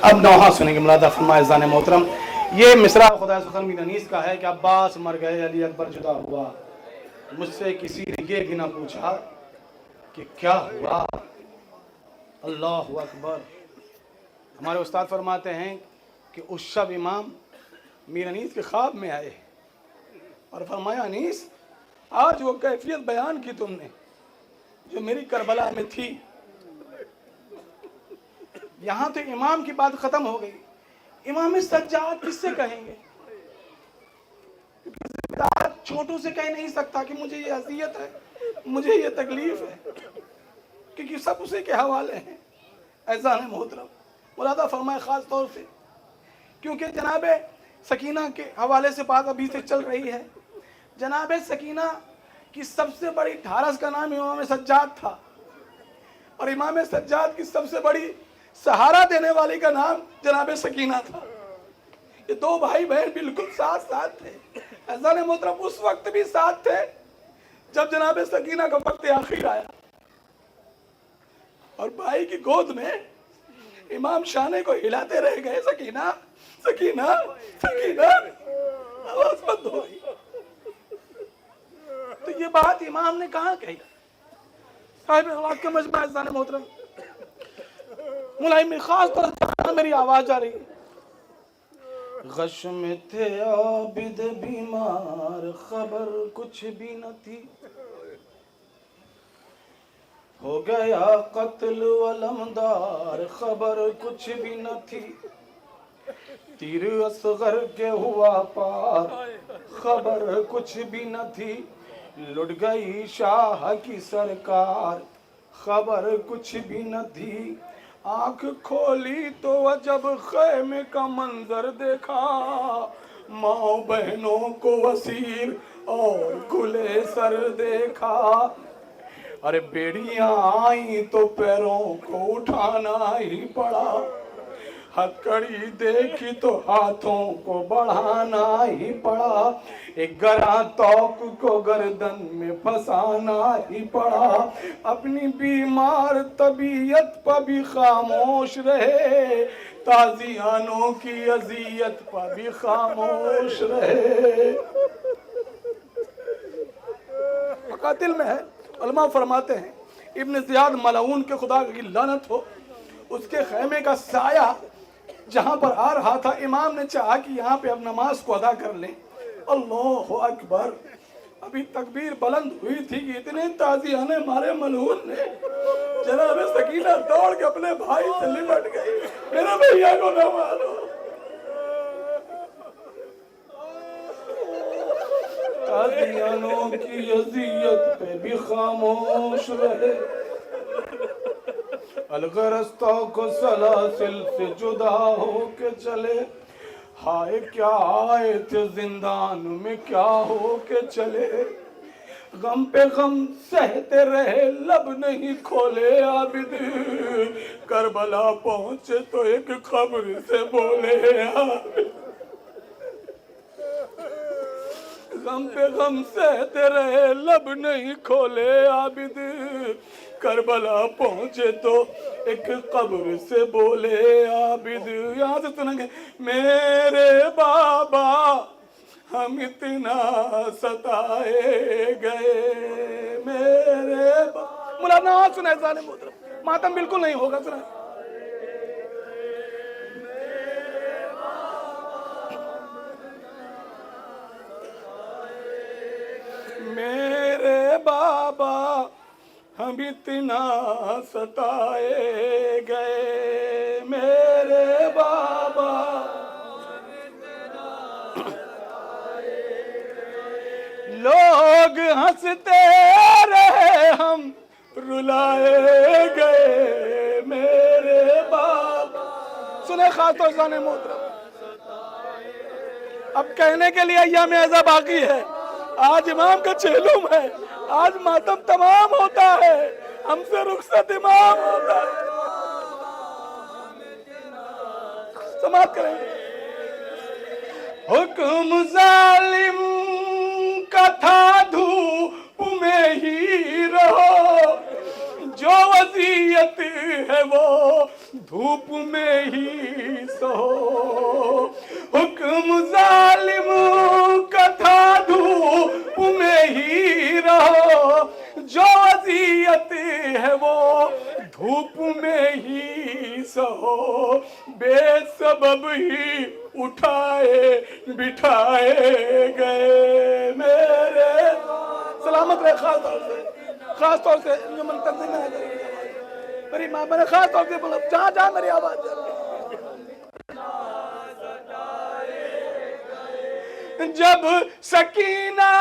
अब नौहा सुनेंगे मुलादा फरमाए ज़ान मोहतरम। ये मिसरा खुदा सुखन बिन अनीस का है कि अब्बास मर गए, अली अकबर जुदा हुआ, मुझसे किसी ने ये भी ना पूछा कि क्या हुआ। अल्लाह अकबर। हमारे उस्ताद फरमाते हैं कि उस शब इमाम मीर अनीस के ख्वाब में आए और फरमाया, अनीस आज वो कैफियत बयान की तुमने जो मेरी करबला में थी। यहाँ तो इमाम की बात ख़त्म हो गई, इमाम सज्जाद किससे कहेंगे? छोटों से कह नहीं सकता कि मुझे ये अज़ियत है, मुझे ये तकलीफ़ है, क्योंकि सब उसी के हवाले हैं। ऐसा है मोहतरम, मुलादा फरमाए ख़ास तौर से क्योंकि जनाब सकीना के हवाले से बात अभी से चल रही है। जनाब सकीना की सबसे बड़ी ढारस का नाम इमाम सज्जाद था और इमाम सज्जाद की सबसे बड़ी सहारा देने वाली का नाम जनाब सकीना था। ये दो भाई बहन बिल्कुल साथ साथ थे। ऐसा ने मोहतरम उस वक्त भी साथ थे जब जनाब सकीना का वक्त आखिर आया और भाई की गोद में इमाम शाने को हिलाते रह गए, सकीना सकीना सकीना, आवाज बंद हो गई। तो ये बात इमाम ने कहाँ कही? साहिब अखलाक के मजमा इज़ान मोहतरम मुलाहिम में खास तौर से मेरी आवाज आ रही है। गश में थे आबिद बीमार, खबर कुछ भी न थी, हो गया कत्ल अलमदार, खबर कुछ भी न थी, तीर असगर के हुआ पार, खबर कुछ भी न थी, लुट गई शाह की सरकार, खबर कुछ भी न थी, आंख खोली तो अजब खैमे का मंजर देखा, माँ बहनों को वसीर और खुले सर देखा, अरे बेड़ियां आई तो पैरों को उठाना ही पड़ा, हथकड़ी देखी तो हाथों को बढ़ाना ही पड़ा, एक गरा तौक को गर्दन में फंसाना ही पड़ा, अपनी बीमार तबीयत पर भी खामोश रहे, ताजियानों की अजियत पर भी खामोश रहे। कातिल में है, उलमा फरमाते हैं इब्न ज़ियाद मलऊन के खुदा की लानत हो, उसके खैमे का साया जहां पर आ रहा था, इमाम ने चाहा कि यहाँ पे अब नमाज को अदा कर लें। अल्लाहु अकबर। अभी तकबीर बुलंद हुई थी कि इतने ताजियाने मारे मलऊन ने, जनाब सकीना दौड़ के अपने भाई से लिपट गई, मेरे भैया को न मारो। ताजियानों की अजियत पे भी खामोश रहे, अलगरस्ता को सलासिल से जुदा हो के चले, हाय क्या आए थे जिंदान में क्या हो के चले, गम पे गम सहते रहे लब नहीं खोले आबिद, करबला पहुंचे तो एक खबर से बोले आबिद, गम पे गम सहते रहे लब नहीं खोले आबिद, करबला पहुंचे तो एक कब्र से बोले आबिद। यहाँ से सुनेंगे, मेरे बाबा हम इतना सताए गए, मेरे मुलाना सुनाए जाने मोहतरम, मातम बिल्कुल नहीं होगा, सुनाए। मेरे बाबा हम इतना सताए गए, मेरे बाबा लोग हंसते रहे हम रुलाए गए, मेरे बाबा। सुने खास तौर से मोहतरम, अब कहने के लिए अय्याम ऐसा बाकी है, आज इमाम का चेलुम है, आज मातम तमाम होता है, हमसे रुखसत इमाम होता है। समाप्त करेंगे। हुक्म जालिम का था धूप में ही रहो, जो वसीयत है वो धूप में ही सहो, हुक्म जालिम का था धूप में ही रहो, जो अज़ियत है वो धूप में ही सहो, बेसबब ही उठाए बिठाए गए मेरे। सलामत रहे। खास तौर से जो मन तंजीम है मेरी माँ, मैंने खास तौर से बोला जहाँ जहाँ मेरी आवाज जब सकीना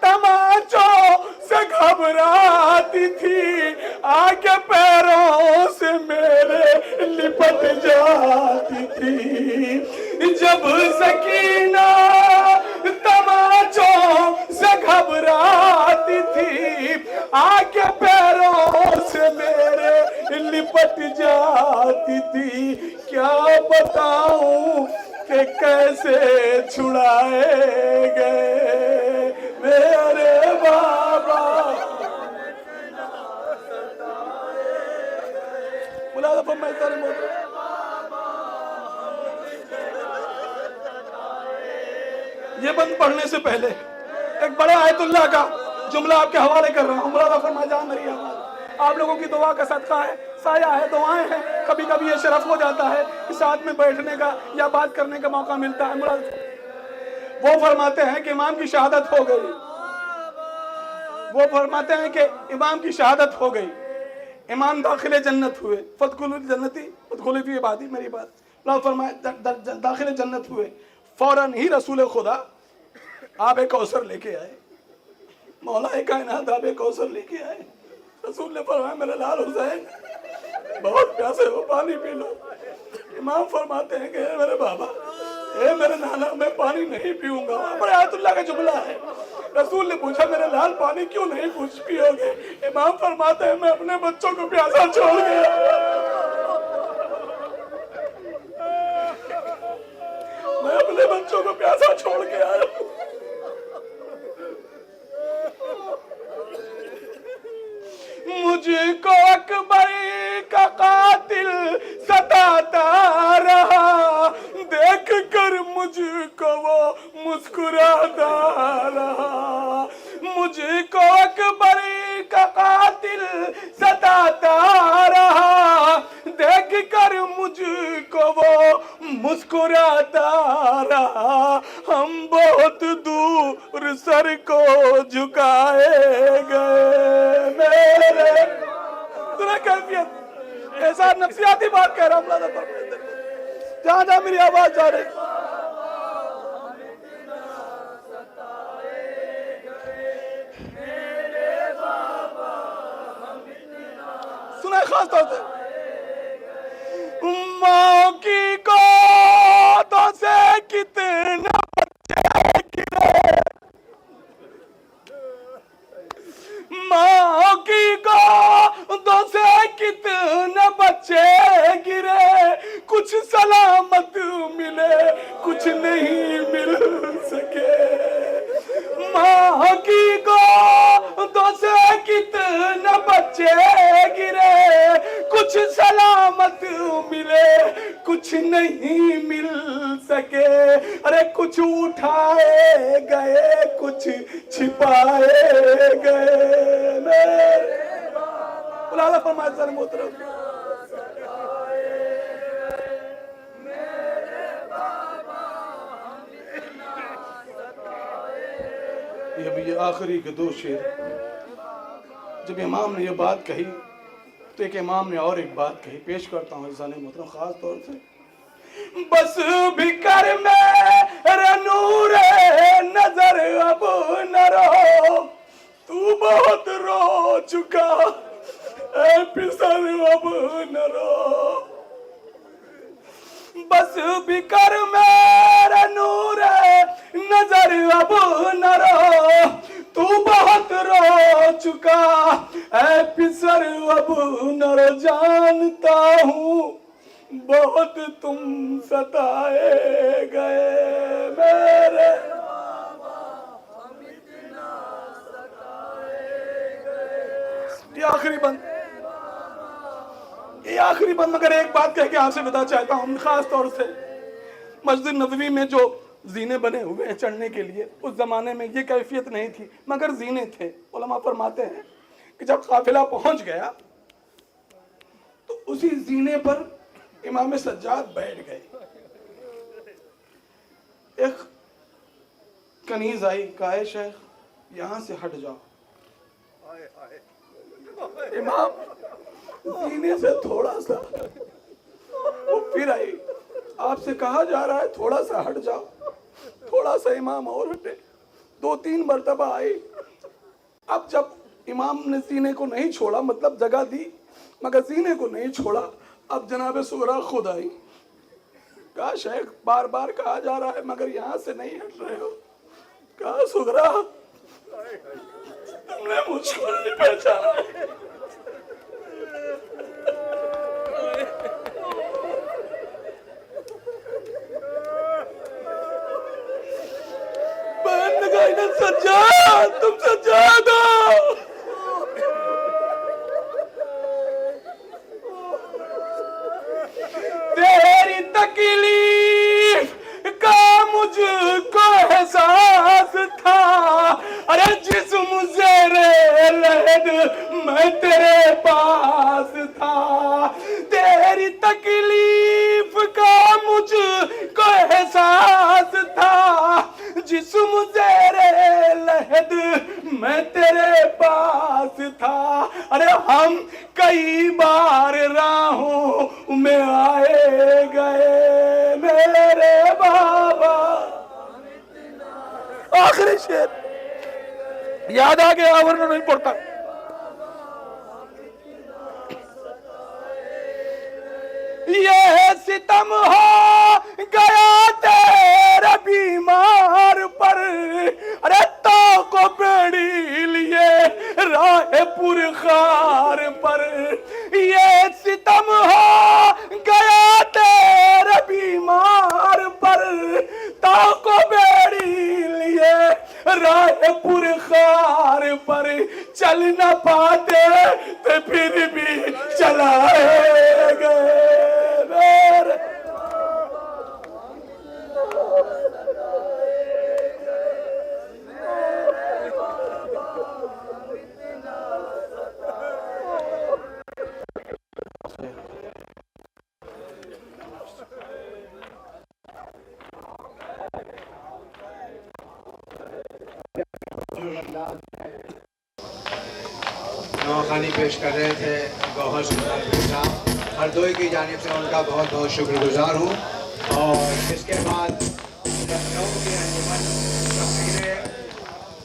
तमाचों से घबराती थी, आगे पैरों से मेरे लिपट जाती थी। जब सकीना तमाचों से घबराती थी, आगे पैरों से मेरे लिपट जाती थी। क्या बताऊं कि कैसे छुड़ाए गए मेरे बाबा। मुलाज़ा फरमाए सारे मोहतरम, ये बंद पढ़ने से पहले एक बड़ा आयतुल्लाह का जुमला आपके हवाले कर रहा हूँ। मुलाज़ा फरमाए जहाँ मेरी आवाज़, आप लोगों की दुआ का सदका है, साया है, दुआएं हैं। कभी कभी ये शरफ हो जाता है कि साथ में बैठने का या बात करने का मौका मिलता है। वो फरमाते हैं कि इमाम की शहादत हो गई, वो फरमाते हैं कि इमाम की शहादत हो गई, इमाम दाखिले जन्नत हुए, फदखुलू जन्नती फदखुलू फी इबादी, मेरी बात फरमाए दाखिले जन्नत हुए। फौरन ही रसूल खुदा आब कौसर लेके आए, मौला कायनात आब कौसर लेके आए। रसूल ने फरमाया मेरे लाल हुसैन बहुत प्यासे हो, पानी पी लो। इमाम फरमाते हैं कि मेरे बाबा, ए मेरे नाना, मैं पानी नहीं पीऊंगा। बड़े आयतुल्लाह का जुमला है। रसूल ने पूछा मेरे लाल पानी क्यों नहीं पियोगे? इमाम फरमाते हैं मैं अपने बच्चों को प्यासा छोड़ गया, मैं अपने बच्चों को प्यासा छोड़ के आया। मुझको अकबर का कातिल सताता रहा, देख कर मुझको वो मुस्कुराता रहा। मुझको अकबर का कातिल सताता रहा, देख कर मुझको वो मुस्कुराता रहा। हम बहुत दूर सर को झुकाए गए मेरे। कैफियत ऐसा नफ्सियाती बात कह रहा हूँ, जहाँ जहाँ मेरी आवाज जा रही। सुना खास तौर से माँ की गोदों से कितना बच्चे गिरे, माँ की गोदों से कितने बच्चे गिरे, कुछ सलामत मिले कुछ नहीं मिल सके। माँ की गोदों से कितने बच्चे गिरे, कुछ सलामत मिले कुछ नहीं मिल सके। अरे कुछ उठाए गए कुछ छिपाए गए मेरे। मुलाज़ा फरमाए सर मोहतरम, ये आखिरी के दो शेर। जब इमाम ने ये बात कही तो एक इमाम ने और एक बात कही, पेश करता हूँ इंसान मोहतरम खास तौर से। बस भी कर मेरे नूरे नजर अब न रो, तू बहुत रो चुका ऐ पिसर अब न रो। बस भी कर मेरे नूरे नजर अब न रो, तू बहुत रो चुका ऐ पिसर अब न रो। जानता हूँ बहुत तुम सताए गए मेरे, ये आखिरी बंद, ये आखिरी बात मगर एक बात कह के आपसे विदा चाहता हूँ। खास तौर से मस्जिद नबवी में जो जीने बने हुए हैं चढ़ने के लिए, उस जमाने में ये कैफियत नहीं थी मगर जीने थे। उलमा फरमाते हैं कि जब काफिला पहुंच गया तो उसी जीने पर इमाम सज्जाद बैठ गए। एक कनीज आई, कहा शेख यहां से हट जाओ। इमाम जीने से थोड़ा सा, वो फिर आई, आपसे कहा जा रहा है थोड़ा सा हट जाओ। थोड़ा सा इमाम और हटे, 2-3 मरतबा आई। अब जब इमाम ने जीने को नहीं छोड़ा, मतलब जगह दी मगर जीने को नहीं छोड़ा, अब जनाब सुगरा खुद आई। कहा शेख बार बार कहा जा रहा है मगर यहाँ से नहीं हट रहे हो। कहा सुगरा तुमने मुझको नहीं पहचाना। सज्जाद, तुम सज्जाद हो। तेरी तकलीफ का मुझको एहसास था। अरे जिस्म ज़ेरे लहद मैं तेरे पास था। तेरी तकलीफ का मुझको एहसास था। जिस्म ज़ेरे लहद मैं तेरे पास था। अरे हम कई बार राहों में आए गए मेरे बाबा। आखिरी शेर याद आ गया वरना नहीं पढ़ता। ये सितम हो गया तेरे बीमार पर। अरे तो को बेड़ी लिए राह पुरखार पर। ये सितम हो गया तेरे बीमार पर। तो को बेड़ी लिए राह पुरखार पर। चल न पाते तो फिर भी चलाए गए मेरे। नवाखानी पेश कर रहे थे गौहर सुल्तान साहब। हरदोई की जानिब से उनका बहुत बहुत शुक्रगुजार हूँ। और इसके बाद लखनऊ के अंजुमन तफसीर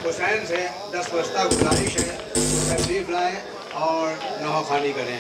हुसैन से 10 बस्ता गुजारिश है तशरीफ़ लाएँ और नवाखानी करें।